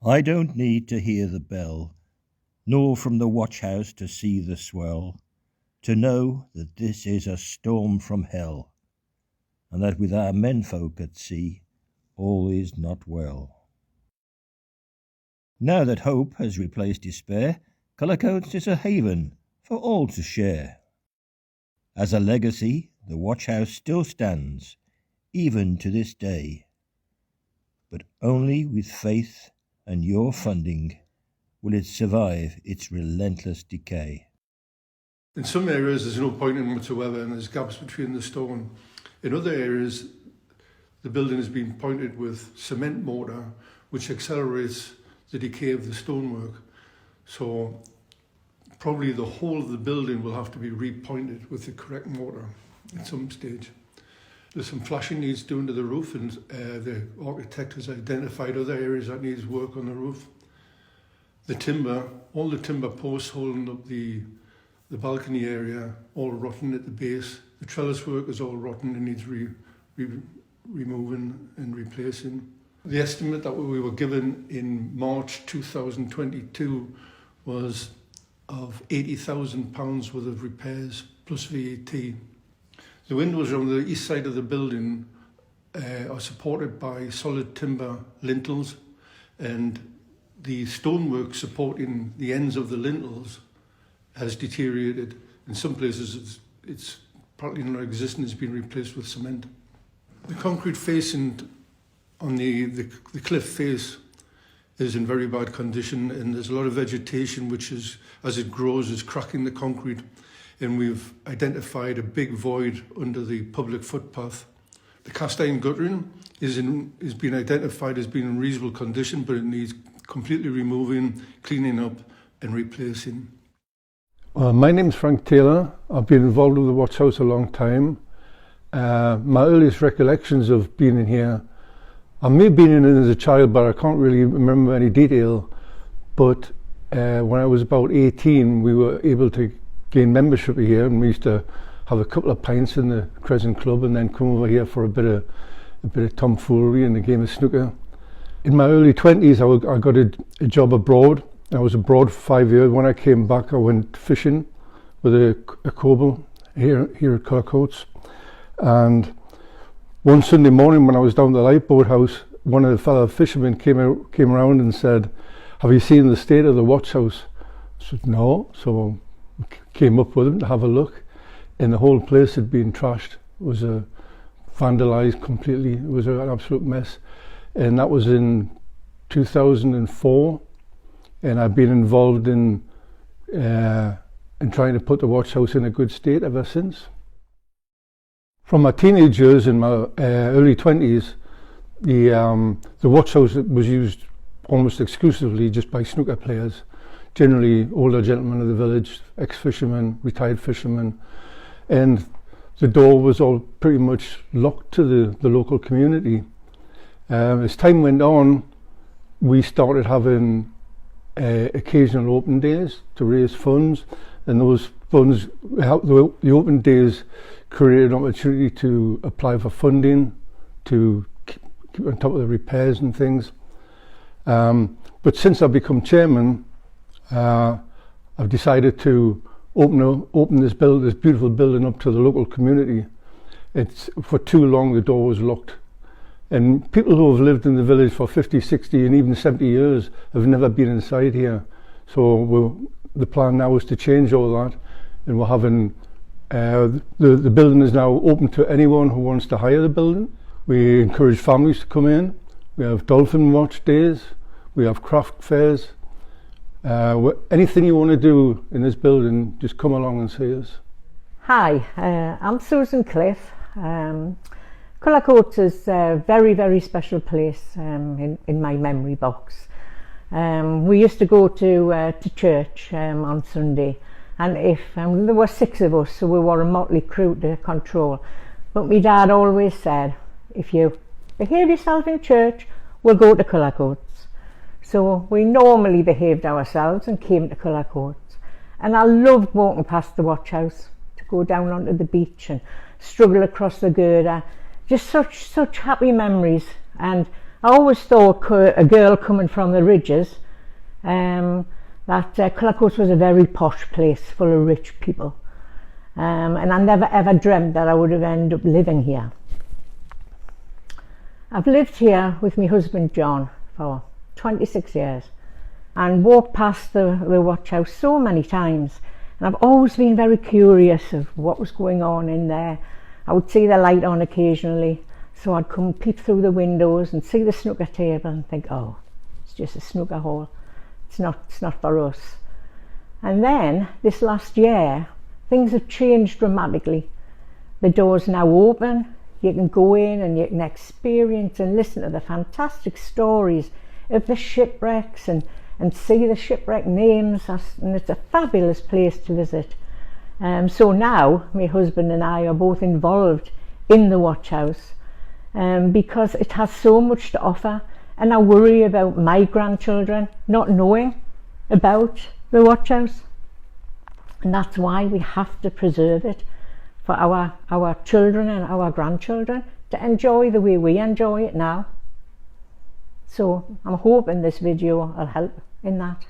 I don't need to hear the bell, nor from the watch-house to see the swell, to know that this is a storm from hell, and that with our menfolk at sea all is not well. Now that hope has replaced despair, Cullercoats is a haven for all to share. As a legacy, the watch-house still stands, even to this day, but only with faith and your funding will it survive its relentless decay. In some areas there's no pointing whatsoever and there's gaps between the stone. In other areas the building has been pointed with cement mortar, which accelerates the decay of the stonework. So probably the whole of the building will have to be repointed with the correct mortar at some stage. There's some flashing needs doing to the roof, and the architect has identified other areas that needs work on the roof. The timber, all the timber posts holding up the balcony area, all rotten at the base. The trellis work is all rotten and needs removing and replacing. The estimate that we were given in March 2022 was of £80,000 worth of repairs plus VAT. The windows on the east side of the building are supported by solid timber lintels, and the stonework supporting the ends of the lintels has deteriorated. In some places it's partly non-existent, it's been replaced with cement. The concrete facing on the cliff face is in very bad condition, and there's a lot of vegetation which is, as it grows, is cracking the concrete. And we've identified a big void under the public footpath. The cast iron guttering is being identified as being in reasonable condition, but it needs completely removing, cleaning up and replacing. My name's Frank Taylor. I've been involved with the watch house a long time. My earliest recollections of being in here, I may have been in it as a child, but I can't really remember any detail. But when I was about 18, we were able to gain membership here, and we used to have a couple of pints in the Crescent Club and then come over here for a bit of tomfoolery and a game of snooker. In my early 20s I got a job abroad. I was abroad for 5 years. When I came back I went fishing with a coble here at Cullercoats, and one Sunday morning when I was down at the lifeboat house, one of the fellow fishermen came around and said, "Have you seen the state of the watch house?" I said, "No." So came up with him to have a look, and the whole place had been trashed. It was vandalised completely. It was an absolute mess, and that was in 2004. And I've been involved in trying to put the watch house in a good state ever since. From my teenage years and my early 20s, the watch house was used almost exclusively just by snooker players. Generally older gentlemen of the village, ex-fishermen, retired fishermen, and the door was all pretty much locked to the local community. As time went on, we started having occasional open days to raise funds, and those funds, the open days created an opportunity to apply for funding, to keep on top of the repairs and things. But since I've become chairman, I've decided to open this beautiful building up to the local community. For too long the door was locked, and people who have lived in the village for 50, 60 and even 70 years have never been inside here. So the plan now is to change all that, and we're having the building is now open to anyone who wants to hire the building. We encourage families to come in. We have dolphin watch days, we have craft fairs. Anything you want to do in this building, just come along and see us. Hi, I'm Susan Cliffe. Cullercoats is a very, very special place in my memory box. We used to go to church on Sunday, and there were 6 of us, so we were a motley crew to control. But my dad always said, if you behave yourself in church, we'll go to Cullercoats. So we normally behaved ourselves and came to Cullercoats, and I loved walking past the watch house to go down onto the beach and struggle across the girder. Just such happy memories, and I always thought a girl coming from the Ridges that Cullercoats was a very posh place full of rich people, and I never ever dreamt that I would have ended up living here. I've lived here with my husband John for 26 years and walked past the watch house so many times, and I've always been very curious of what was going on in there. I would see the light on occasionally, so I'd come peep through the windows and see the snooker table and think, oh, it's just a snooker hall, it's not for us. And then this last year things have changed dramatically. The door's now open, you can go in and you can experience and listen to the fantastic stories of the shipwrecks and see the shipwreck names, and it's a fabulous place to visit. So now my husband and I are both involved in the watch house because it has so much to offer, and I worry about my grandchildren not knowing about the watch house, and that's why we have to preserve it for our children and our grandchildren to enjoy the way we enjoy it now. So I'm hoping this video will help in that.